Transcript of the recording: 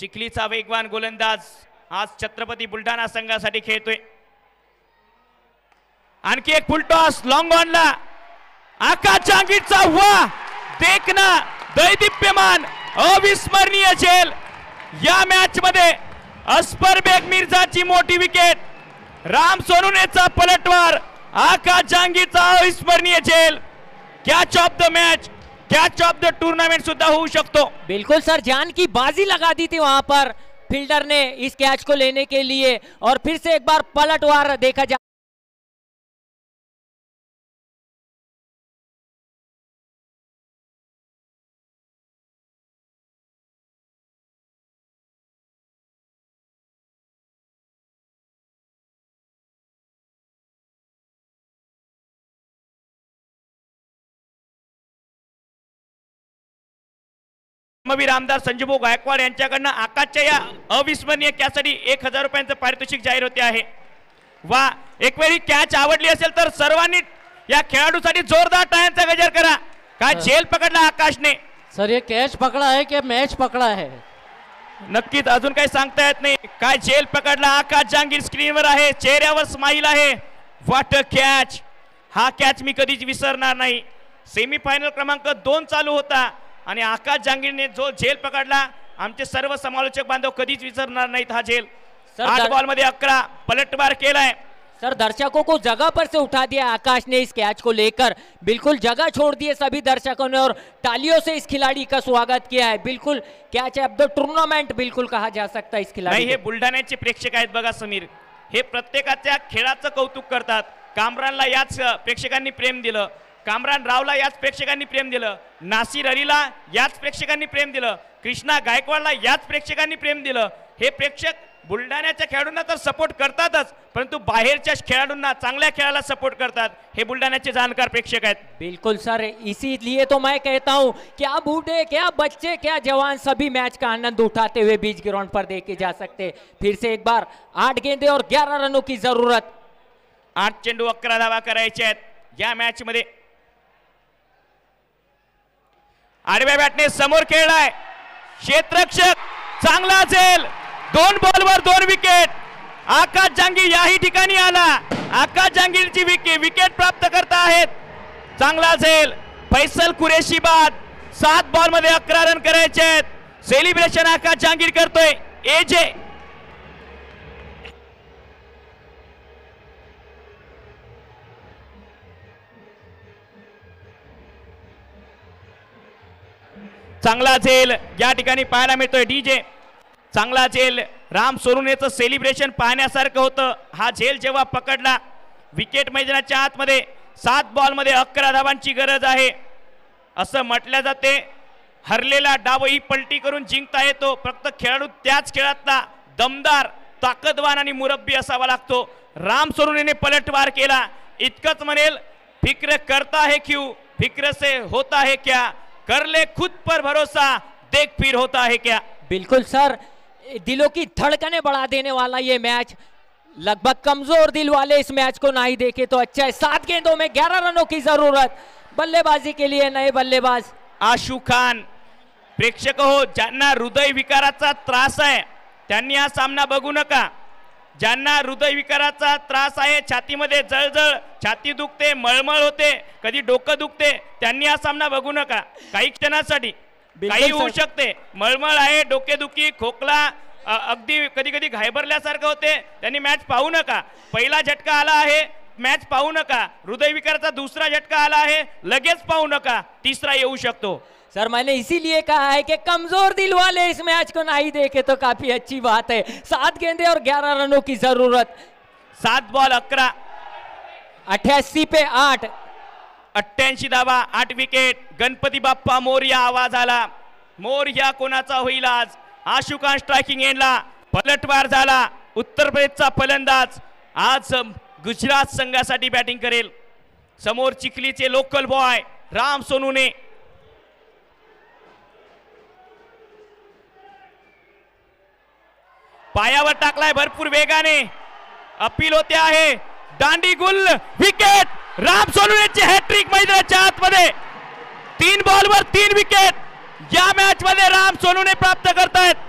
चिखलीचा वेगवान गोलंदाज आज छत्रपती बुलढाणा संघासाठी खेळतोय। आणखी एक फुल टॉस लॉंग ऑनला आकाश जहांगीरचा वाह देखना दैदिप्यमान अविस्मरणीय झेल। या मॅच मध्ये अस्पर बेग मिर्झाची मोठी विकेट, राम सोनुनेचा पलटवार, आकाश जहांगीरचा अविस्मरणीय झेल। Catch of the match, catch of the tournament सुद्धा होऊ शकतो। बिल्कुल सर, जान की बाजी लगा दी थी वहां पर फील्डर ने इस कैच को लेने के लिए, और फिर से एक बार पलटवार देखा जा धर्मवीर आमदार संजूभाऊ गायकवाड यांच्याकडनं आकाशच्या या अविस्मरणीय कॅचसाठी 1000 रुपयांचं पारितोषिक जाहीर होते आहे। वा, एक वेळी कॅच आवडली असेल तर सर्वांनी या खेळाडूसाठी जोरदार टाळ्यांचा गजर करा। काय झेल पकडला आकाशने। सर ये कैच पकड़ा है कि मैच पकड़ा है? नक्कीच अजून काही सांगता येत नाही। काय झेल पकडला आकाश जहांगीर, स्क्रीनवर आहे, चेहऱ्यावर स्माइल आहे। व्हॉट अ कॅच, हा कॅच मी कधीच विसरणार नाही। सेमीफायनल क्रमांक 2 चालू होता आणि आकाश जहांगीरने जो झेल पकडला आमचे सर्व समालोचक बांधव कधीच विसरणार नाहीत हा झेल। 8 बॉल मध्ये 11 पलटवार केलाय। सर दर्शकों को जगह पर से उठा दिया आकाश ने इस कैच को लेकर, बिल्कुल जगह छोड़ दिए सभी दर्शकों ने और तालियों से इस खिलाड़ी का स्वागत किया है। बिल्कुल कैच ऑफ द टूर्नामेंट बिल्कुल कहा जा सकता है इस खिलाड़ी नहीं। हे बुलढाण्याचे प्रेक्षक आहेत बघा समीर, हे प्रत्येकाच्या खेळाचं कौतुक करतात। कामरानला याच प्रेक्षकांनी प्रेम दिलं, कामरान रावला याच प्रेक्षकांनी प्रेम दिलं, नासिर अलीला याच प्रेक्षकांनी प्रेम दिलं, कृष्णा गायकवाडला याच प्रेक्षकांनी प्रेम दिलं। हे प्रेक्षक बुलढाण्याच्या खेळाडूंना तर सपोर्ट करतातच, परंतु बाहेरच्या खेळाडूंना, चांगल्या खेळाला सपोर्ट करतात। हे बुलढाण्याचे जाणकार प्रेक्षक आहेत। बिल्कुल सर, इसीलिए तो मैं कहता हूं क्या बूढ़े, क्या बच्चे, क्या जवान सभी मैच का आनंद उठाते हुए बीच ग्राउंड पर देखे जा सकते। फिर से एक बार 8 गेंदे और 11 रनों की जरूरत। 8 चेंडू 11 धावा करायचे आहेत या मॅच मध्ये। आडव्या बॅटने समोर खेळलाय क्षेत्ररक्षक, चांगला झेल, 2 बॉलवर 2 विकेट। आकाश जहांगीर याही ठिकाणी आला, आकाश जहांगीरची विकेट प्राप्त करता आहेत। चांगला झेल, फैसल कुरेशी बाद। 7 बॉल मध्ये 11 रन करायचे आहेत। सेलिब्रेशन आकाश जहांगीर करतोय। एजे चांगला झेल या ठिकाणी पाहायला मिळतोय। डीजे चांगला झेल, राम सोनुनेचं सेलिब्रेशन पाहण्यासारखं होतं। हा झेल जेव्हा पकडला, विकेट मैदानाच्या आतमध्ये 7 बॉल मध्ये 11 धावांची गरज आहे असं म्हटलं जाते। हरलेला डावही पलटी करून जिंकता येतो, फक्त खेळाडू त्याच खेळातला दमदार, ताकदवान आणि मुरब्बी असावा लागतो। राम सोनुने पलटवार केला, इतकंच म्हणेल, फिक्र करता है क्यों, फिक्र से होता है क्या, कर ले खुद पर भरोसा, देख फिर होता है क्या। बिल्कुल सर, दिलों की धड़कनें बढ़ा देने वाला ये मैच। लगभग कमजोर दिल वाले इस मैच को नहीं देखे तो अच्छा है। 7 गेंदों में 11 रनों की जरूरत बल्लेबाजी के लिए नए बल्लेबाज आशू खान। प्रेक्षक हो, ज्यांना हृदय विकाराचा त्रास आहे त्यांनी हा सामना बघू नका। ज्यांना हृदय विकाराचा त्रास आहे, छातीमध्ये जळजळ, छाती दुखते, मळमळ होते, कधी डोकं दुखते, त्यांनी हा सामना बघू नका। काही क्षणासाठी काही होऊ शकते, मळमळ आहे, डोकेदुखी, खोकला, अगदी कधी कधी घाबरल्यासारखं होते, त्यांनी मॅच पाहू नका। पहिला झटका आला आहे, मॅच पाहू नका। हृदय विकाराचा दुसरा झटका आला आहे, लगेच पाहू नका, तिसरा येऊ शकतो। सर मैंने इसीलिए कहा है कि कमजोर दिल वाले इस मैच को नहीं देखे तो काफी अच्छी बात है। 7 गेंदे और 11 रनों की जरूरत। 7 बॉल 11, 88 पे 8, 88 धावा, 8 विकेट। गणपती बाप्पा मोरया आवाज आला, मोरया कोणाचा होईल आज। आशू खान स्ट्रायकिंग एंडला, पलटवार झाला। उत्तर प्रदेशचा फलंदाज आज गुजरात संघासाठी बॅटिंग करेल। समोर चिखलीचे लोकल बॉय राम सोनुने। पायावर टाकलाय भरपूर वेगाने, अपील होते आहे, दांडी गुल, विकेट। राम सोनुनेची हॅट्रिक मैदानाच्या आतमध्ये। 3 बॉलवर 3 विकेट या मॅच मध्ये राम सोनुने प्राप्त करतायत।